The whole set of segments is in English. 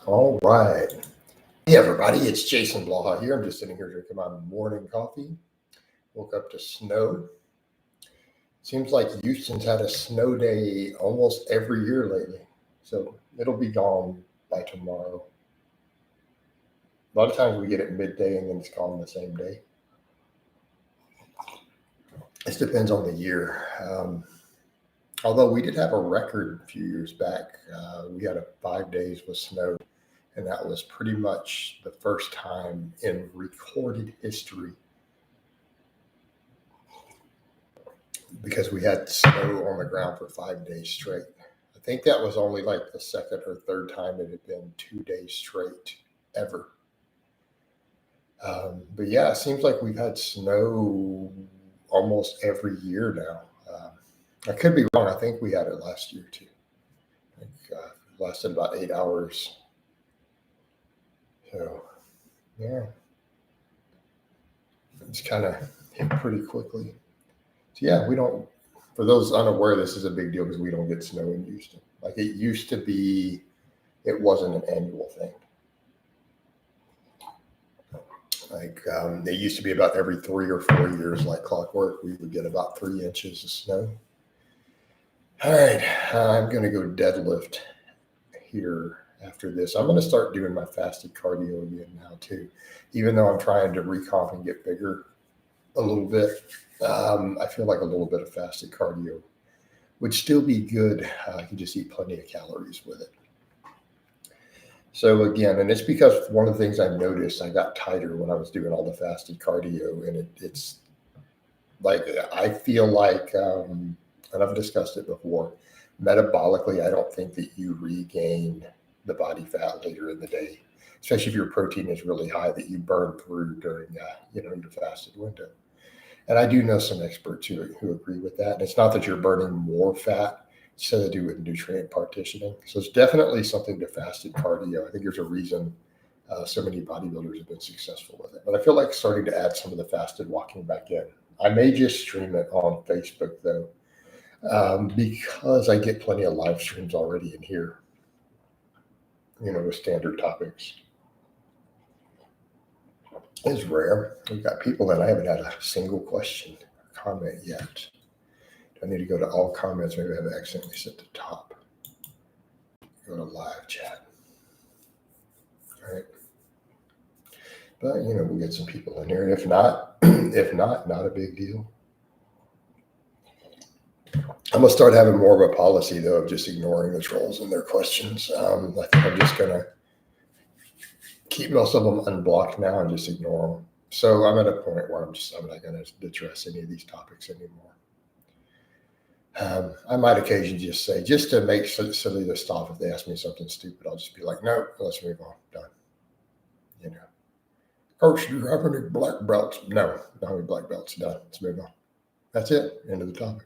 All right. Hey, everybody. It's Jason Blaha here. I'm just sitting here drinking my morning coffee. Woke up to snow. Seems like Houston's had a snow day almost every year lately. So it'll be gone by tomorrow. A lot of times we get it midday and then it's gone the same day. This depends on the year. Although we did have a record a few years back. We had 5 days with snow. And that was pretty much the first time in recorded history because we had snow on the ground for 5 days straight. I think that was only like the second or third time it had been 2 days straight ever. But yeah, it seems like we've had snow almost every year now. I could be wrong. I think we had it last year too. I think it lasted about 8 hours. So, yeah, it's kind of hit pretty quickly. So, yeah, we don't, for those unaware, this is a big deal because we don't get snow in Houston. Like it used to be, it wasn't an annual thing. Like it used to be about every 3 or 4 years, like clockwork, we would get about 3 inches of snow. All right, I'm going to go deadlift here. After this, I'm going to start doing my fasted cardio again now too, even though I'm trying to recomp and get bigger a little bit. I feel like a little bit of fasted cardio would still be good. I can just eat plenty of calories with it. So again, and it's because one of the things I noticed, I got tighter when I was doing all the fasted cardio, and it's like I feel like, and I've discussed it before, metabolically, I don't think that you regain the body fat later in the day, especially if your protein is really high that you burn through during your fasted window. And I do know some experts who agree with that. And it's not that you're burning more fat, it's to do with nutrient partitioning. So it's definitely something to fasted cardio. I think there's a reason so many bodybuilders have been successful with it. But I feel like starting to add some of the fasted walking back in. I may just stream it on Facebook though, because I get plenty of live streams already in here. With standard topics. It's rare. We've got people that I haven't had a single question or comment yet. I need to go to all comments. Maybe I have accidentally set the top. Go to live chat. All right. But, we'll get some people in here. And if not, not a big deal. I'm going to start having more of a policy, though, of just ignoring the trolls and their questions. I think I'm just going to keep most of them unblocked now and just ignore them. So I'm at a point where I'm not going to address any of these topics anymore. I might occasionally just say, just to make silly to stop if they ask me something stupid, I'll just be like, no, let's move on. Done. Coach, do you have any black belts? No, not any black belts. Done. Let's move on. That's it. End of the topic.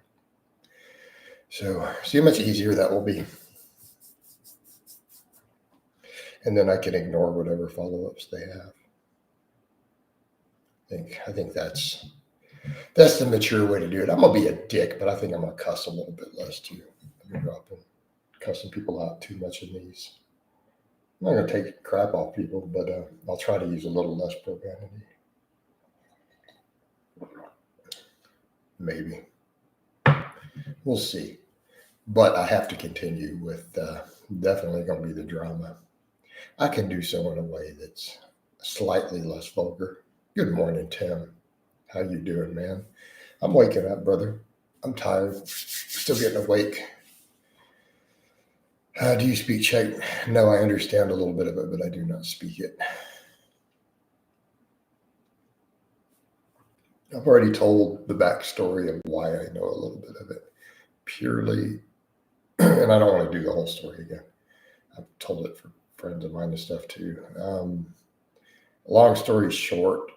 So see how much easier that will be. And then I can ignore whatever follow-ups they have. I think that's the mature way to do it. I'm going to be a dick, but I think I'm going to cuss a little bit less too. I'm dropping cussing people out too much in these. I'm not going to take crap off people, but I'll try to use a little less profanity. Maybe. We'll see. But I have to continue with definitely going to be the drama. I can do so in a way that's slightly less vulgar. Good morning, Tim. How you doing, man? I'm waking up, brother. I'm tired. Still getting awake. Do you speak Czech? No, I understand a little bit of it, but I do not speak it. I've already told the backstory of why I know a little bit of it. Purely, and I don't want to do the whole story again. I've told it for friends of mine and stuff too. Long story short,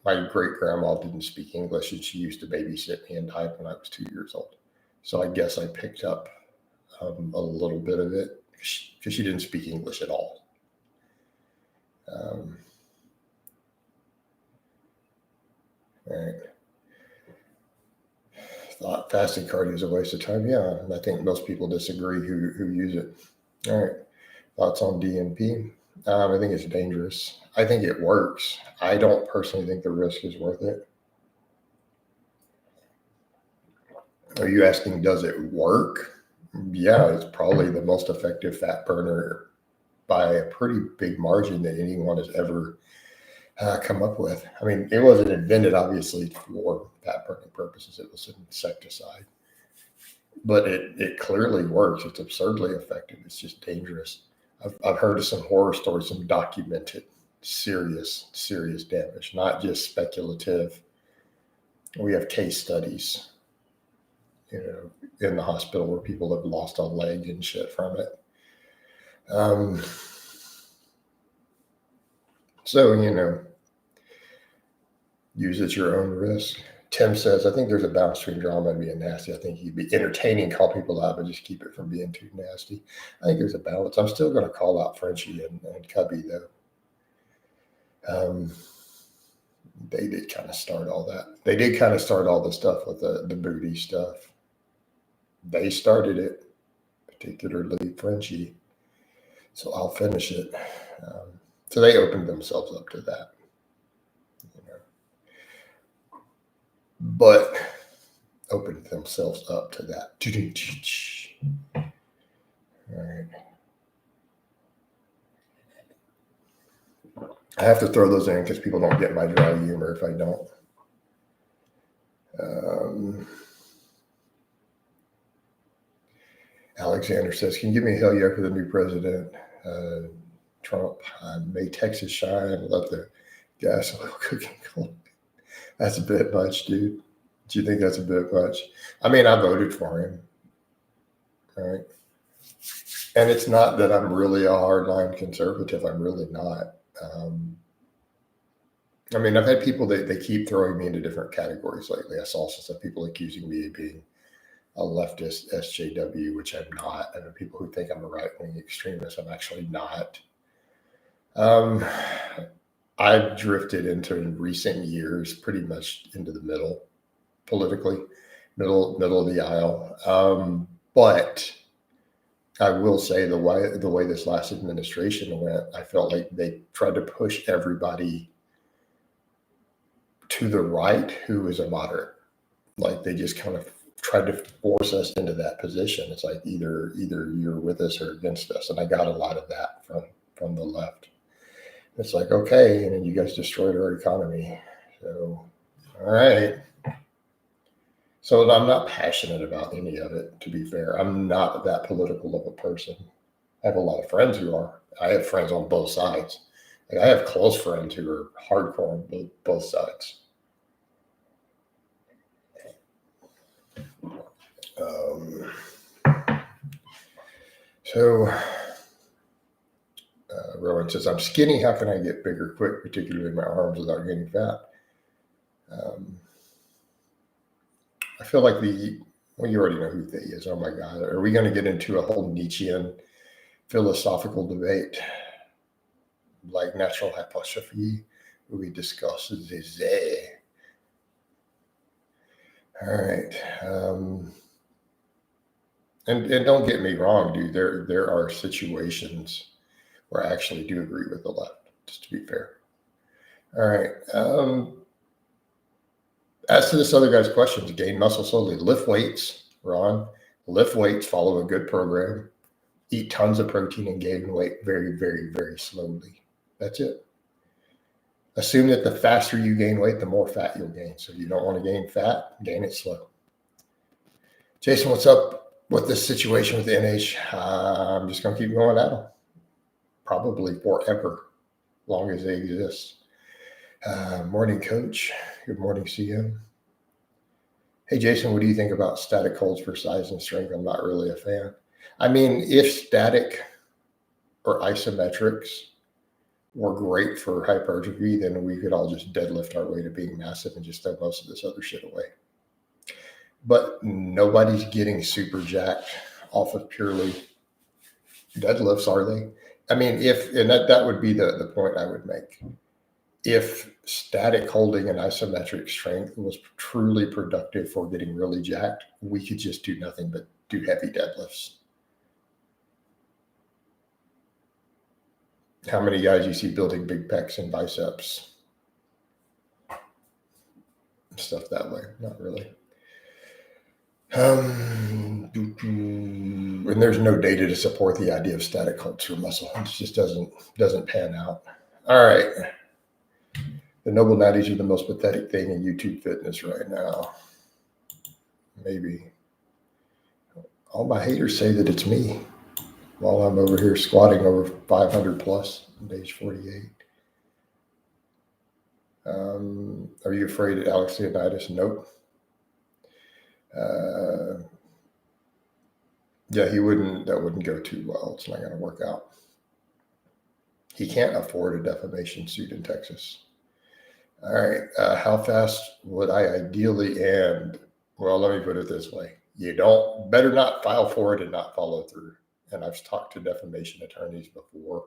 my great grandma didn't speak English and she used to babysit me and died when I was 2 years old. So I guess I picked up a little bit of it because she didn't speak English at all. All right. Thought fasted cardio is a waste of time. Yeah, I think most people disagree who use it. All right. Thoughts on DNP? I think it's dangerous. I think it works. I don't personally think the risk is worth it. Are you asking, does it work? Yeah, it's probably the most effective fat burner by a pretty big margin that anyone has ever come up with. I mean, it wasn't invented, obviously, for fat burning purposes. It was an insecticide. But it clearly works. It's absurdly effective. It's just dangerous. I've heard of some horror stories, some documented serious damage, not just speculative. We have case studies, in the hospital where people have lost a leg and shit from it. So, use at your own risk. Tim says, I think there's a balance between drama and being nasty. I think he'd be entertaining, call people out, but just keep it from being too nasty. I think there's a balance. I'm still going to call out Frenchie and Cubby, though. They did kind of start all that. They did kind of start all the stuff with the booty stuff. They started it, particularly Frenchie. So I'll finish it. So they opened themselves up to that. But opened themselves up to that. All right. I have to throw those in because people don't get my dry humor if I don't. Alexander says, can you give me a hell yeah for the new president? Trump, made Texas shine, love the gas oil cooking coal. That's a bit much, dude. Do you think that's a bit much? I mean, I voted for him, right? And it's not that I'm really a hardline conservative. I'm really not. I mean, I've had people that they keep throwing me into different categories lately. I saw some people accusing me of being a leftist SJW, which I'm not. I know people who think I'm a right-wing extremist. I'm actually not. I've drifted into, in recent years, pretty much into the middle, politically, middle of the aisle. But I will say the way this last administration went, I felt like they tried to push everybody to the right who was a moderate. Like they just kind of tried to force us into that position. It's like either you're with us or against us, and I got a lot of that from the left. It's like, okay, and then you guys destroyed our economy. So, all right. So I'm not passionate about any of it, to be fair. I'm not that political of a person. I have a lot of friends who are. I have friends on both sides. Like I have close friends who are hardcore on both sides. Rowan says, I'm skinny. How can I get bigger quick, particularly in my arms, without getting fat? I feel like you already know who they is. Oh my God. Are we going to get into a whole Nietzschean philosophical debate like natural hypothesis, where we discuss the All right. And don't get me wrong, dude. There are situations where I actually do agree with the left, just to be fair. All right. As to this other guy's questions, gain muscle slowly, lift weights, Ron. Lift weights, follow a good program, eat tons of protein, and gain weight very, very, very slowly. That's it. Assume that the faster you gain weight, the more fat you'll gain. So you don't want to gain fat, gain it slow. Jason, what's up with this situation with the NH? I'm just going to keep going at them. Probably forever, long as they exist. Morning, Coach. Good morning, CM. Hey, Jason, what do you think about static holds for size and strength? I'm not really a fan. I mean, if static or isometrics were great for hypertrophy, then we could all just deadlift our way to being massive and just throw most of this other shit away. But nobody's getting super jacked off of purely deadlifts, are they? I mean, that would be the point I would make. If static holding and isometric strength was truly productive for getting really jacked, we could just do nothing but do heavy deadlifts. How many guys you see building big pecs and biceps? Stuff that way. Not really. And there's no data to support the idea of static culture muscle. It just doesn't pan out. All right. The noble natties are the most pathetic thing in YouTube fitness right now. Maybe. All my haters say that it's me while I'm over here squatting over 500 plus on age 48. Are you afraid of Alex Leonidas? Nope. Yeah, that wouldn't go too well. It's not going to work out. He can't afford a defamation suit in Texas. All right. How fast would I ideally end? Well, let me put it this way. You better not file for it and not follow through. And I've talked to defamation attorneys before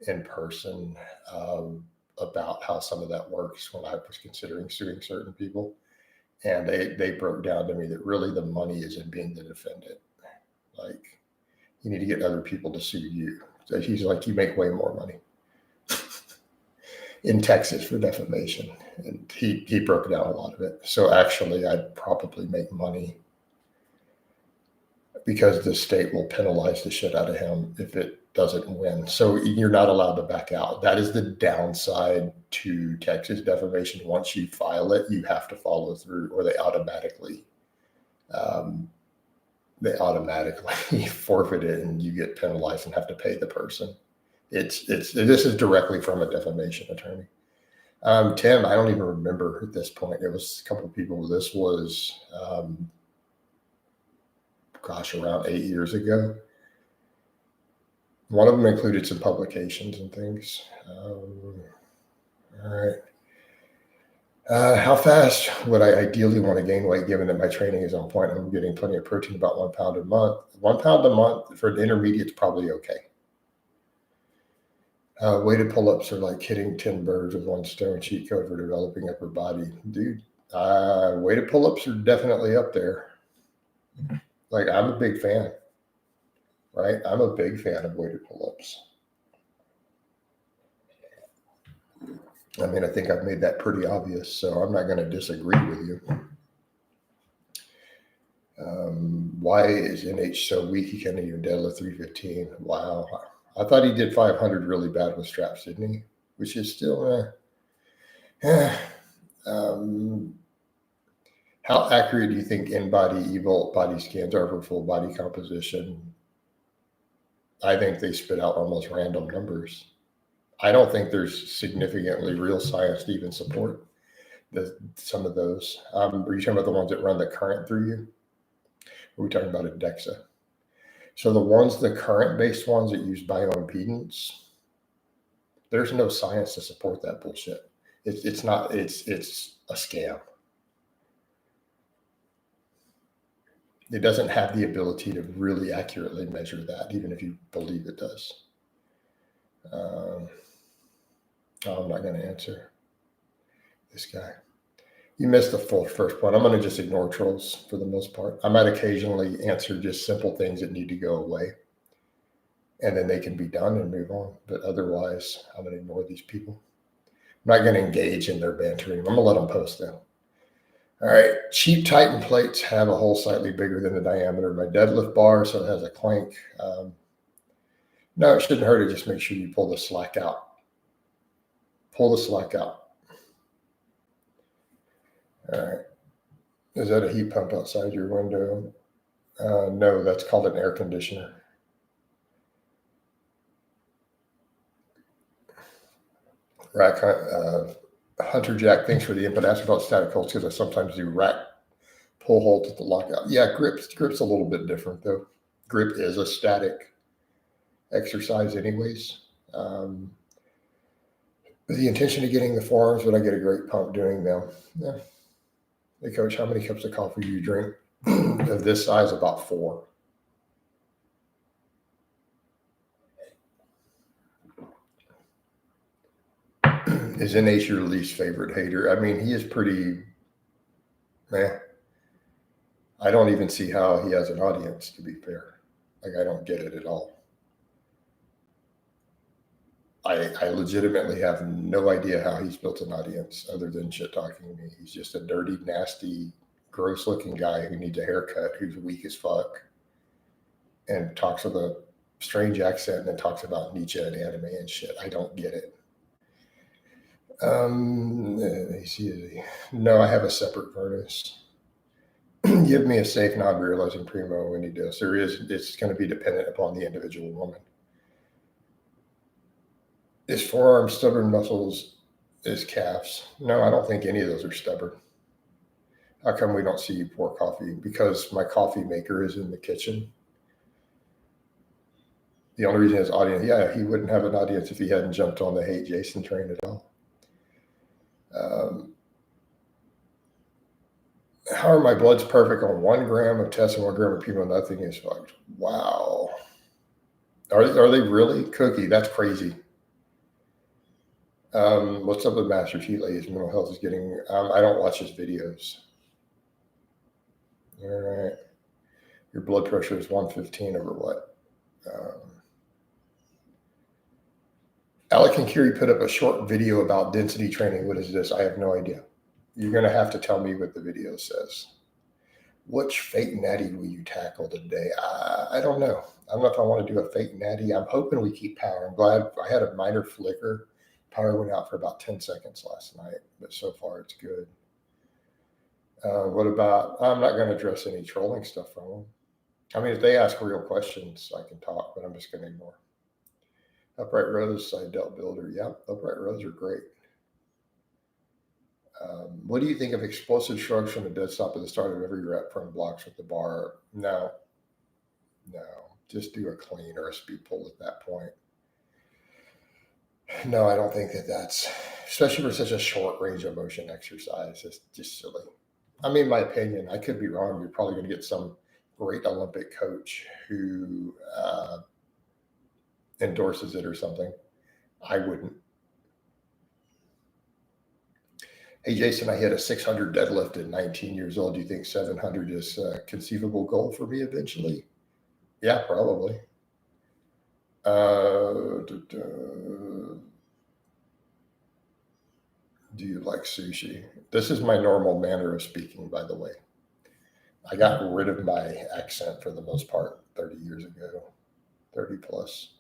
in person about how some of that works when I was considering suing certain people. And they broke down to me that really the money is in being the defendant. Like, you need to get other people to sue you. So he's like, you make way more money in Texas for defamation. And he broke down a lot of it. So actually, I'd probably make money because the state will penalize the shit out of him if it doesn't win. So you're not allowed to back out. That is the downside to Texas defamation. Once you file it, you have to follow through, or they automatically forfeit it, and you get penalized and have to pay the person. This is directly from a defamation attorney. Tim, I don't even remember at this point. It was a couple of people. This was, around 8 years ago. One of them included some publications and things. All right. How fast would I ideally want to gain weight given that my training is on point? I'm getting plenty of protein, about 1 pound a month. 1 pound a month for the intermediate is probably okay. Weighted pull-ups are like hitting 10 birds with one stone. Cheat code for developing upper body. Dude, weighted pull-ups are definitely up there. Like, I'm a big fan, right? I'm a big fan of weighted pull-ups. I mean, I think I've made that pretty obvious, so I'm not going to disagree with you. Why is NH so weak he can't even deadlift 315? Wow. I thought he did 500 really bad with straps, didn't he? Which is still, how accurate do you think in-body EVOLT body scans are for full body composition? I think they spit out almost random numbers. I don't think there's significantly real science to even support some of those. Are you talking about the ones that run the current through you? Or are we talking about a DEXA? So the current-based ones that use bioimpedance, there's no science to support that bullshit. It's a scam. It doesn't have the ability to really accurately measure that, even if you believe it does. I'm not going to answer this guy. You missed the full first point. I'm going to just ignore trolls for the most part. I might occasionally answer just simple things that need to go away, and then they can be done and move on. But otherwise, I'm going to ignore these people. I'm not going to engage in their bantering. I'm going to let them post them. All right. Cheap Titan plates have a hole slightly bigger than the diameter of my deadlift bar, so it has a clank. No, it shouldn't hurt it. Just make sure you pull the slack out. Pull the slack out. All right. Is that a heat pump outside your window? No, that's called an air conditioner. Rack Hunter Jack, thanks for the input. Ask about static holds because I sometimes do rack pull holds at the lockout. Yeah, grip's a little bit different though. Grip is a static exercise anyways. With the intention of getting the forearms, but I get a great pump doing them. Yeah. Hey, coach, how many cups of coffee do you drink? Of this size, about 4. Is NH your least favorite hater? I mean, he is pretty, I don't even see how he has an audience, to be fair. Like, I don't get it at all. I legitimately have no idea how he's built an audience other than shit talking me. He's just a dirty, nasty, gross looking guy who needs a haircut, who's weak as fuck, and talks with a strange accent and then talks about Nietzsche and anime and shit. I don't get it. No, I have a separate furnace. Give me a safe, non-realizing primo when he does. It's going to be dependent upon the individual woman. Is forearm stubborn muscles is calves? No, I don't think any of those are stubborn. How come we don't see you pour coffee? Because my coffee maker is in the kitchen. The only reason his audience, yeah, he wouldn't have an audience if he hadn't jumped on the Hate Jason train at all. How are my bloods perfect on 1 gram of test and 1 gram of chemo? Nothing is fucked. Wow. Are they really? Cookie, that's crazy. What's up with Master Cheat His mental health is getting, I don't watch his videos. All right. Your blood pressure is 115 over what? Alec and Curie put up a short video about density training. What is this? I have no idea. You're going to have to tell me what the video says. Which fake natty will you tackle today? I don't know. I don't know if I want to do a fake natty. I'm hoping we keep power. I'm glad I had a minor flicker. Power went out for about 10 seconds last night, but so far it's good. What about, I'm not going to address any trolling stuff from them. I mean, if they ask real questions, I can talk, but I'm just going to ignore. Upright rows, side delt builder. Yeah, upright rows are great. What do you think of explosive shrugs from the dead stop at the start of every rep from blocks with the bar? No. Just do a clean or a speed pull at that point. No, I don't think that's, especially for such a short range of motion exercise, it's just silly. I mean, my opinion, I could be wrong. You're probably going to get some great Olympic coach who endorses it or something. I wouldn't. Hey, Jason, I hit a 600 deadlift at 19 years old. Do you think 700 is a conceivable goal for me eventually? Yeah, probably. Do you like sushi? This is my normal manner of speaking, by the way. I got rid of my accent for the most part 30 years ago, 30 plus.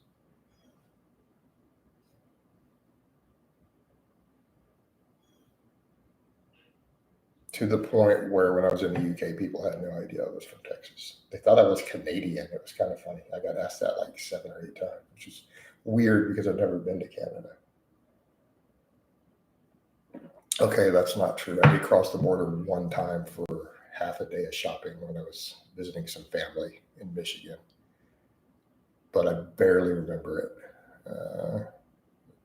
To the point where when I was in the UK, people had no idea I was from Texas. They thought I was Canadian. It was kind of funny. I got asked that like 7 or 8 times, which is weird because I've never been to Canada. Okay, that's not true. I did cross the border one time for half a day of shopping when I was visiting some family in Michigan, but I barely remember it.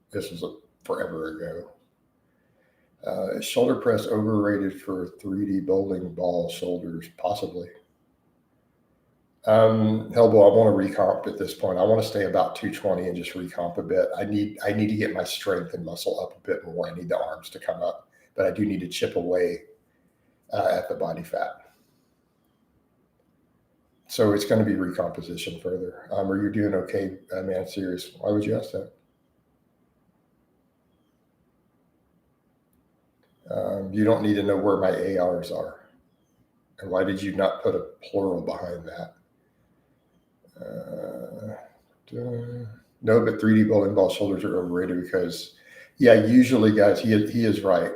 This was forever ago. Is shoulder press overrated for 3D bowling ball shoulders? Possibly. Hellboy, I want to recomp at this point. I want to stay about 220 and just recomp a bit. I need to get my strength and muscle up a bit more. I need the arms to come up, but I do need to chip away at the body fat. So it's going to be recomposition further. Are you doing okay, man? Serious? Why would you ask that? You don't need to know where my ARs are. And why did you not put a plural behind that? No, but 3D bowling ball shoulders are overrated because, yeah, usually, guys, he is right.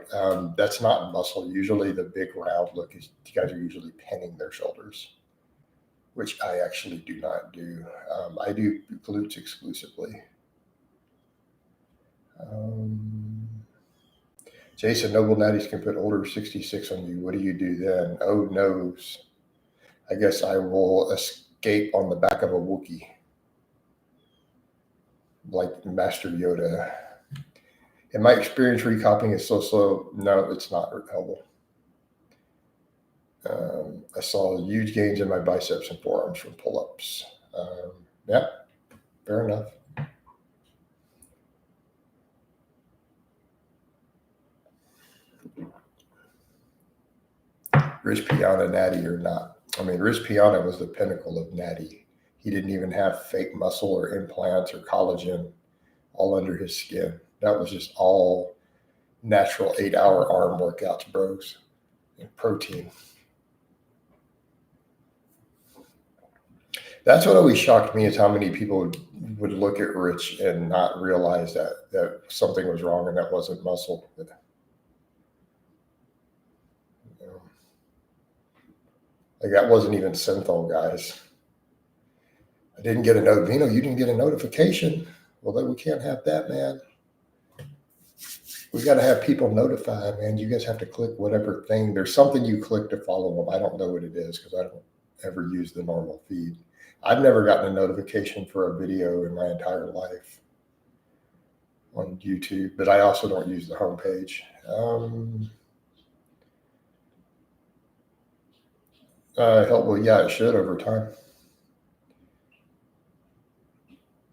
That's not muscle. Usually the big round look is, you guys are usually pinning their shoulders, which I actually do not do. I do glutes exclusively. Jason, Noble Natties can put older 66 on you. What do you do then? Oh, noes. I guess I will escape on the back of a Wookiee. Like Master Yoda. In my experience, recopying is so slow. No, it's not helpful. I saw huge gains in my biceps and forearms from pull-ups. Yeah, fair enough. Rich Piana natty or not. I mean, Rich Piana was the pinnacle of natty. He didn't even have fake muscle or implants or collagen all under his skin. That was just all natural 8-hour arm workouts, bros, and protein. That's what always shocked me, is how many people would look at Rich and not realize that something was wrong and that wasn't muscle. Like, that wasn't even synthol, guys. I didn't get a note. You didn't get a notification. Well, then we can't have that, man. We got to have people notified, man. You guys have to click whatever thing. There's something you click to follow them. I don't know what it is because I don't ever use the normal feed. I've never gotten a notification for a video in my entire life on YouTube, but I also don't use the homepage. Well, yeah, it should over time.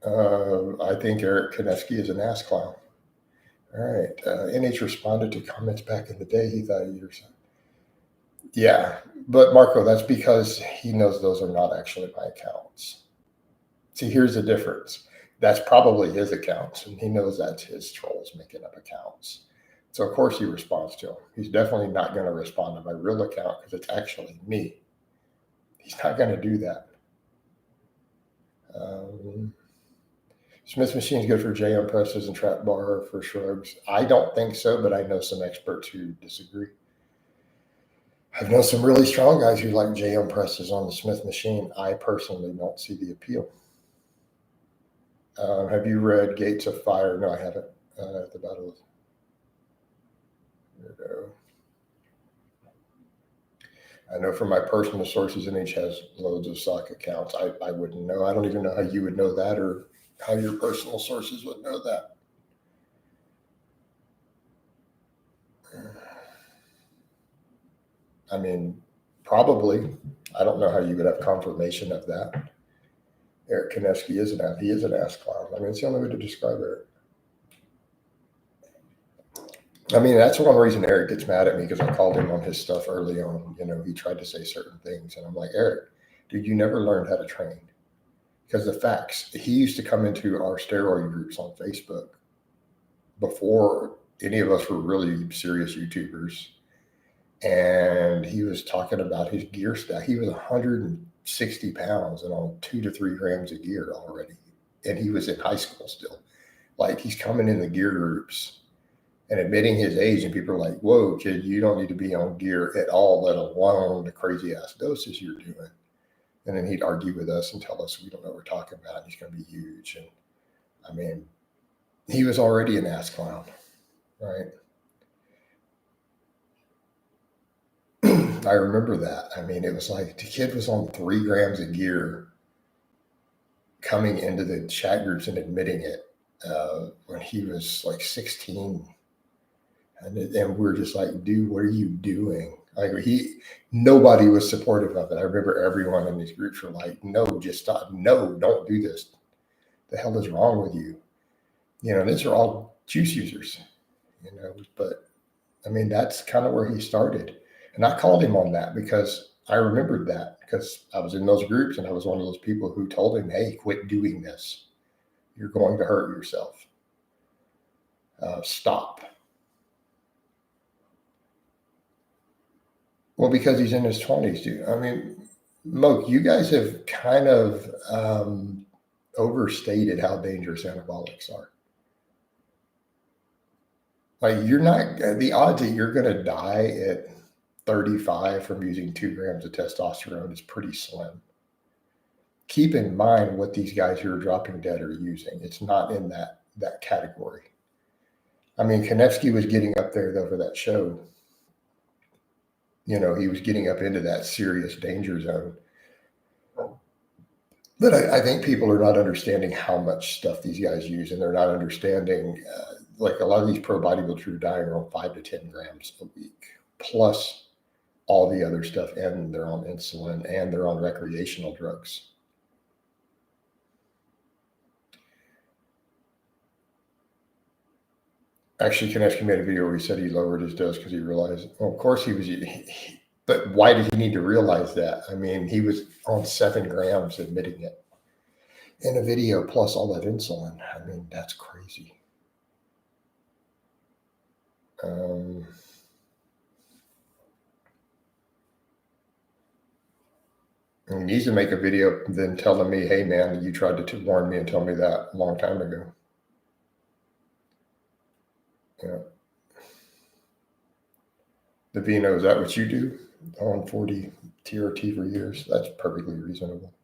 I think Eric Konevsky is an ass clown. All right. NH responded to comments back in the day. He thought you were saying. Yeah, but Marco, that's because he knows those are not actually my accounts. See, here's the difference. That's probably his accounts, and he knows that's his trolls making up accounts. So, of course, he responds to them. He's definitely not going to respond to my real account because it's actually me. He's not going to do that. Smith machine's good for JM presses and trap bar for shrugs. I don't think so, but I know some experts who disagree. I've known some really strong guys who like JM presses on the Smith machine. I personally don't see the appeal. Have you read Gates of Fire? No, I haven't. The Battle. Here we go. I know from my personal sources, NH has loads of sock accounts. I wouldn't know. I don't even know how you would know that, or how your personal sources would know that. I mean, probably. I don't know how you would have confirmation of that. Eric Konevsky is an ass clown. I mean, it's the only way to describe Eric. I mean, that's one reason Eric gets mad at me, because I called him on his stuff early on. He tried to say certain things, and I'm like, Eric, dude, you never learned how to train. Because the facts, he used to come into our steroid groups on Facebook before any of us were really serious YouTubers. And he was talking about his gear stack. He was 160 pounds and on 2 to 3 grams of gear already. And he was in high school still. Like, he's coming in the gear groups and admitting his age. And people are like, whoa, kid, you don't need to be on gear at all, let alone the crazy ass doses you're doing. And then he'd argue with us and tell us we don't know what we're talking about. He's going to be huge. And I mean, he was already an ass clown, right? I remember that. I mean, it was like the kid was on 3 grams of gear coming into the chat groups and admitting it when he was like 16. And we're just like, dude, what are you doing? Like, nobody was supportive of it. I remember everyone in these groups were like, no, just stop. No, don't do this. The hell is wrong with you? These are all juice users, but I mean, that's kind of where he started. And I called him on that because I remembered that, because I was in those groups and I was one of those people who told him, hey, quit doing this. You're going to hurt yourself. Stop. Well, because he's in his 20s, dude. I mean, Moke, you guys have kind of overstated how dangerous anabolics are. Like, the odds that you're going to die at 35 from using 2 grams of testosterone is pretty slim. Keep in mind what these guys who are dropping dead are using. It's not in that category. I mean, Konevsky was getting up there, though, for that show. He was getting up into that serious danger zone. But I think people are not understanding how much stuff these guys use, and they're not understanding, like, a lot of these pro bodybuilders are dying on 5 to 10 grams a week, plus all the other stuff, and they're on insulin, and they're on recreational drugs. Actually, Konevsky made a video where he said he lowered his dose because he realized, well, of course he was, but why did he need to realize that? I mean, he was on 7 grams admitting it. in a video plus all that insulin. I mean, that's crazy. He needs to make a video then telling me, hey, man, you tried to warn me and tell me that a long time ago. Yeah. The Vino, is that what you do? On 40 TRT for years? That's perfectly reasonable.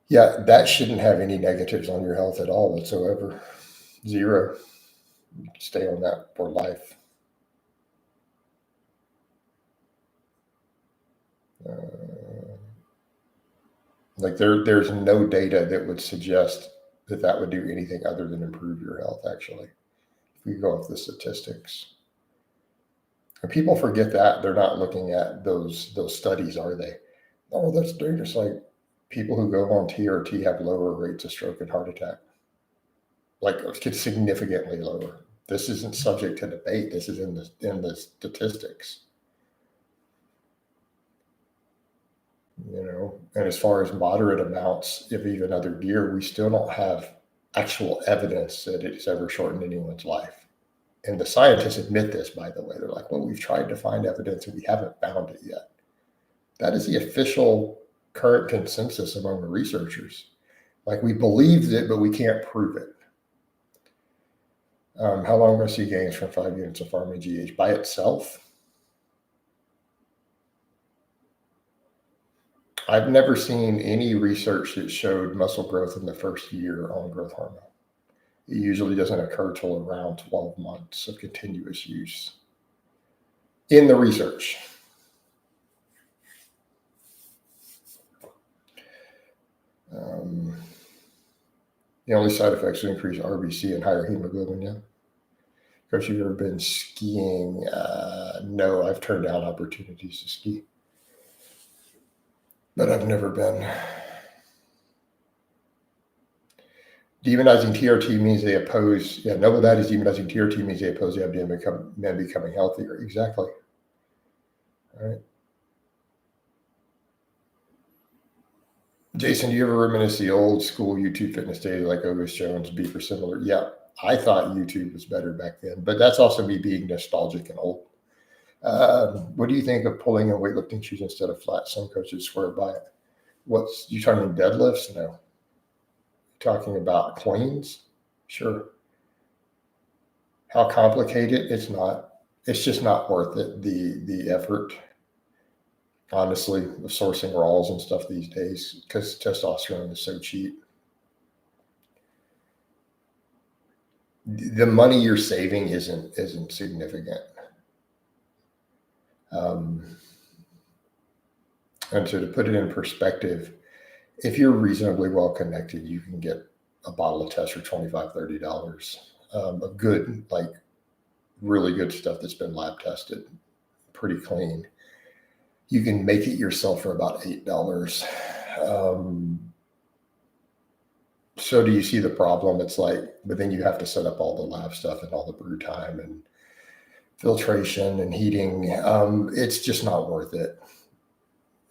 Yeah, that shouldn't have any negatives on your health at all whatsoever. Zero. You can stay on that for life. Like there's no data that would suggest that would do anything other than improve your health, actually. If we go off the statistics. And people forget that. They're not looking at those studies, are they? Oh, that's dangerous. Like people who go on TRT have lower rates of stroke and heart attack. Like it's significantly lower. This isn't subject to debate. This is in the statistics. You know, and as far as moderate amounts of even other gear, we still don't have actual evidence that it's ever shortened anyone's life. And the scientists admit this, by the way. They're like, well, we've tried to find evidence and we haven't found it yet. That is the official current consensus among the researchers. Like we believe it, but we can't prove it. How long do I see gains from 5 units of pharma GH by itself? I've never seen any research that showed muscle growth in the first year on growth hormone. It usually doesn't occur till around 12 months of continuous use in the research. The only side effects would increase RBC and higher hemoglobin, yeah. Coach, you've ever been skiing? No, I've turned down opportunities to ski. But I've never been. Demonizing TRT means they oppose, yeah, no, that is demonizing TRT means they oppose the idea of men becoming healthier. Exactly. All right. Jason, do you ever reminisce the old school YouTube fitness days like Otis Jones, Beef, or similar? Yeah, I thought YouTube was better back then, but that's also me being nostalgic and old. What do you think of pulling in weightlifting shoes instead of flat? Some coaches swear by it. What's you talking deadlifts? No. Talking about cleans? Sure. How complicated? It's not. It's just not worth it. The effort, honestly, of sourcing raws and stuff these days because testosterone is so cheap. The money you're saving isn't significant. And so to put it in perspective, if you're reasonably well connected, you can get a bottle of test for $25, $30 of good, like really good stuff that's been lab tested, pretty clean. You can make it yourself for about $8. So do you see the problem? It's like, but then you have to set up all the lab stuff and all the brew time and filtration and heating. It's just not worth it.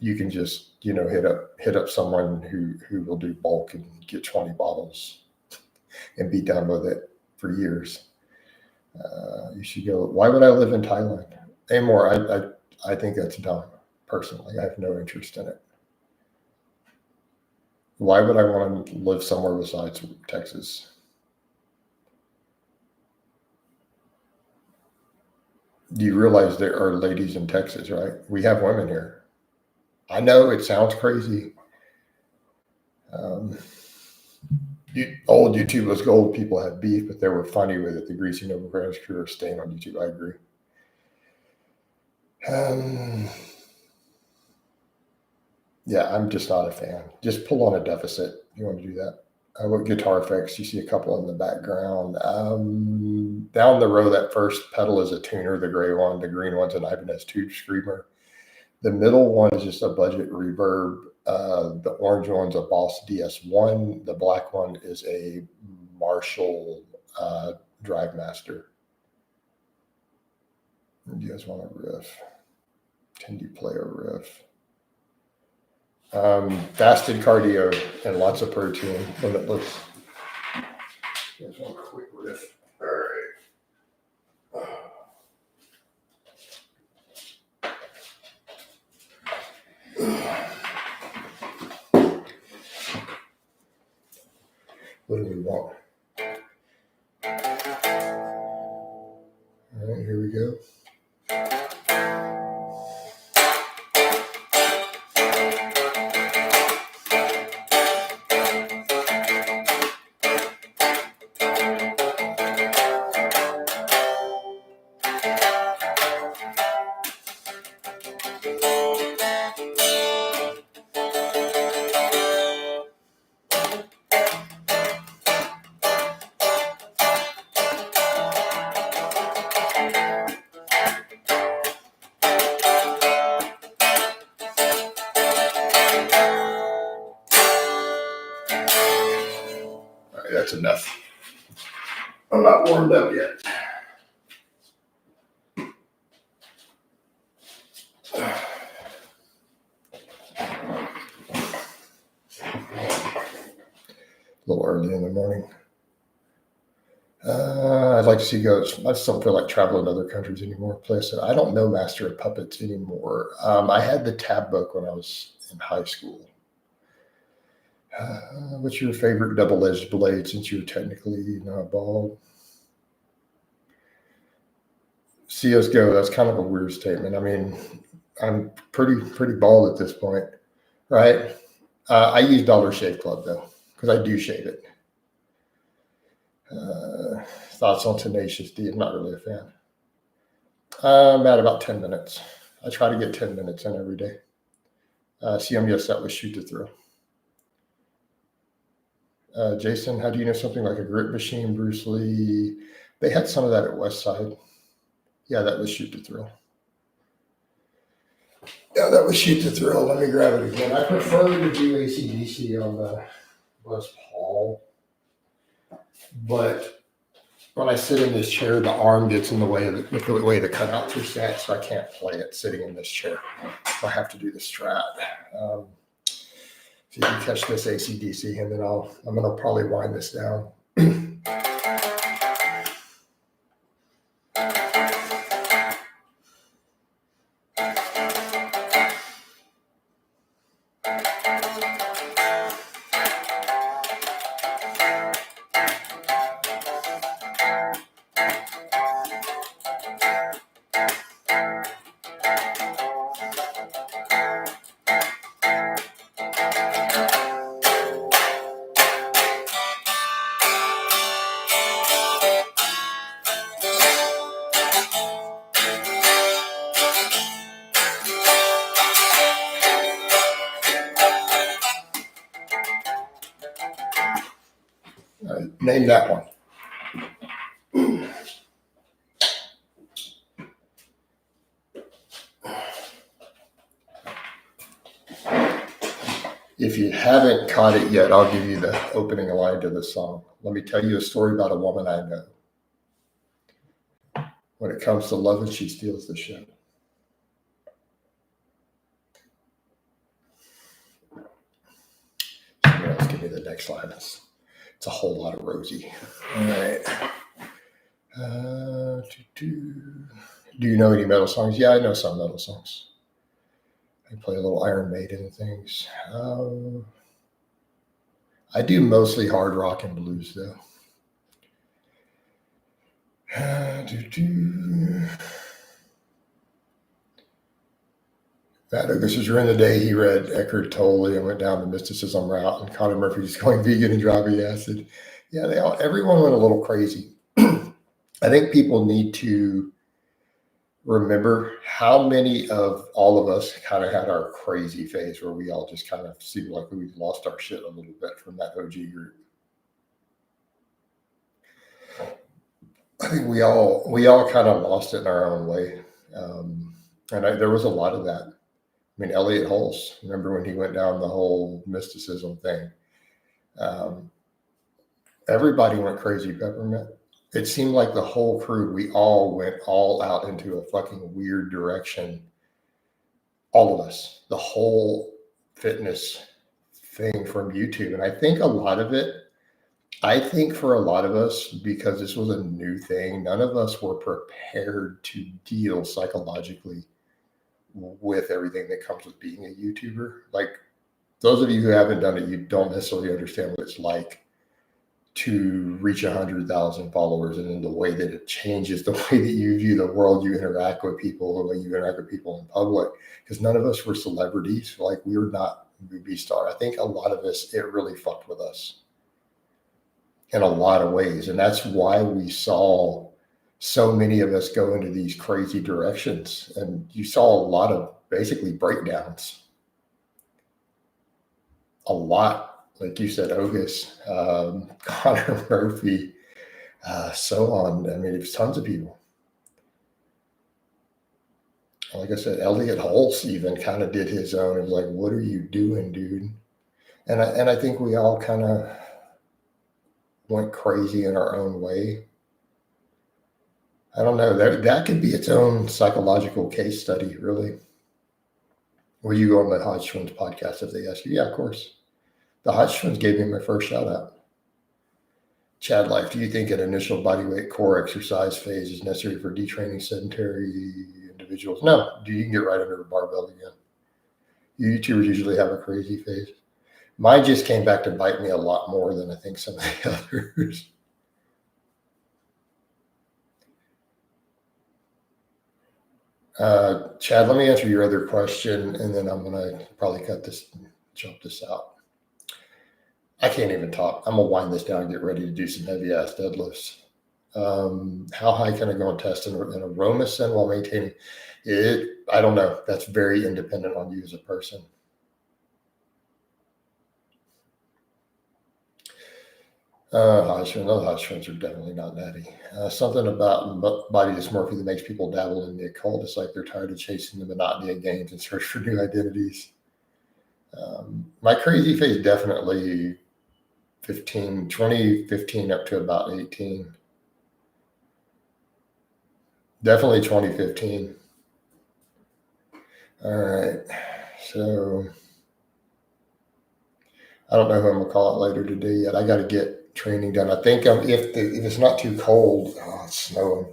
You can just, hit up someone who will do bulk and get 20 bottles and be done with it for years. You should go. Why would I live in Thailand? Anymore, I think that's dumb. Personally, I have no interest in it. Why would I want to live somewhere besides Texas? Do you realize there are ladies in Texas, right? We have women here. I know it sounds crazy. Old YouTube was gold. People had beef, but they were funny with it. The Greasy Noble Brands crew are staying on YouTube. I agree. Yeah, I'm just not a fan. Just pull on a deficit. You want to do that. What guitar effects? You see a couple in the background. Down the row, that first pedal is a tuner, the gray one. The green one's an Ibanez Tube Screamer. The middle one is just a budget reverb. The orange one's a Boss DS1. The black one is a Marshall Drive Master. Do you guys want a riff? Can you play a riff? Fasted cardio and lots of protein. Let's here's one quick riff. All right. What do we want? All right, here we go. All right, that's enough. I'm not warmed up yet. A little early in the morning. I'd like to see goes. I just don't feel like traveling to other countries anymore. Plus, I don't know Master of Puppets anymore. I had the tab book when I was in high school. What's your favorite double-edged blade since you're technically not bald? CSGO, that's kind of a weird statement. I mean, I'm pretty bald at this point, right? I use Dollar Shave Club though, because I do shave it. Thoughts on Tenacious D? I'm not really a fan. I'm at about 10 minutes. I try to get 10 minutes in every day. yes, that was Shoot to Thrill. Jason, how do you know something like a grip machine, Bruce Lee? They had some of that at Westside. Yeah, that was Shoot to Thrill. Yeah, that was Shoot to Thrill. Let me grab it again. I prefer to do AC/DC on the Les Paul, but when I sit in this chair, the arm gets in the way of the way the cutouts are set, so I can't play it sitting in this chair. So I have to do the Strat. If you can catch this AC/DC, and then I'm gonna probably wind this down. Name that one. If you haven't caught it yet, I'll give you the opening line to the song. Let me tell you a story about a woman I know. When it comes to loving, she steals the show. Someone else give me the next line. It's a whole lot of Rosie. All right. Do you know any metal songs? Yeah, I know some metal songs. I play a little Iron Maiden and things. I do mostly hard rock and blues, though. This was during the day he read Eckhart Tolle and went down the mysticism route, and Conor Murphy's going vegan and dropping acid. Yeah, everyone went a little crazy. I think people need to remember how many of all of us kind of had our crazy phase where we all just kind of seemed like we lost our shit a little bit from that OG group. I think we all kind of lost it in our own way. There was a lot of that. I mean, Elliot Hulse, remember when he went down the whole mysticism thing? Everybody went crazy. Peppermint. It seemed like the whole crew, we all went all out into a fucking weird direction. All of us, the whole fitness thing from YouTube. And I think for a lot of us, because this was a new thing, none of us were prepared to deal psychologically with everything that comes with being a YouTuber. Like, those of you who haven't done it, you don't necessarily understand what it's like to reach 100,000 followers, and in the way that it changes the way that you view the world, you interact with people, the way you interact with people in public. Because none of us were celebrities. Like, we were not movie star. I think a lot of us, it really fucked with us in a lot of ways. And that's why we saw so many of us go into these crazy directions. And you saw a lot of basically breakdowns. A lot, like you said, Ogus, Connor Murphy, so on. I mean, it's tons of people. Like I said, Elliot Hulse even kind of did his own. It was like, what are you doing, dude? And I think we all kind of went crazy in our own way. I don't know. That could be its own psychological case study, really. Will you go on the Hodgkin's podcast if they ask you? Yeah, of course. The Hodgkins gave me my first shout out. Chad Life, do you think an initial bodyweight core exercise phase is necessary for detraining sedentary individuals? No, you can get right under a barbell again. YouTubers usually have a crazy phase. Mine just came back to bite me a lot more than I think some of the others. Chad, let me answer your other question, and then I'm going to probably jump this out. I can't even talk. I'm going to wind this down and get ready to do some heavy ass deadlifts. How high can I go and test an aromacin while maintaining it? I don't know. That's very independent on you as a person. Hodgkins are definitely not natty. Something about body dysmorphia that makes people dabble in the occult. It's like they're tired of chasing the monotony of games and search for new identities. My crazy phase, definitely 2015 up to about 18. Definitely 2015. All right. So I don't know who I'm going to call it later today yet. I got to get training done. I think if it's not too cold, it's snowing.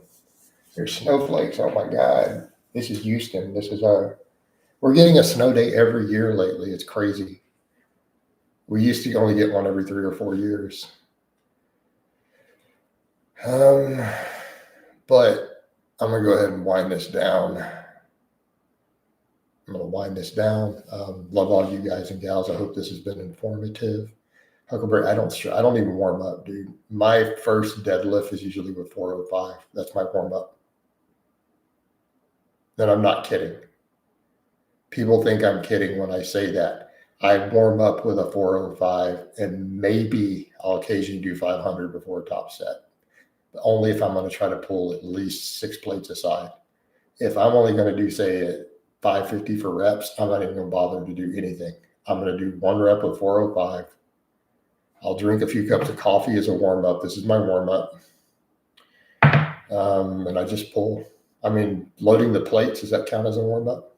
There's snowflakes. Oh my God. This is Houston. We're getting a snow day every year lately. It's crazy. We used to only get one every 3 or 4 years. But I'm going to go ahead and wind this down. Love all you guys and gals. I hope this has been informative. Huckleberry, I don't even warm up, dude. My first deadlift is usually with 405. That's my warm up. And I'm not kidding. People think I'm kidding when I say that. I warm up with a 405, and maybe I'll occasionally do 500 before a top set. But only if I'm going to try to pull at least 6 plates aside. If I'm only going to do, say, 550 for reps, I'm not even going to bother to do anything. I'm going to do 1 rep with 405. I'll drink a few cups of coffee as a warm-up. This is my warm-up. And I just pull. I mean, loading the plates, does that count as a warm-up?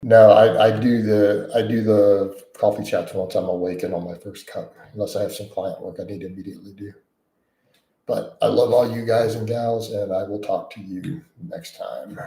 No, I do the coffee chats once I'm awake and on my first cup, unless I have some client work I need to immediately do. But I love all you guys and gals, and I will talk to you next time.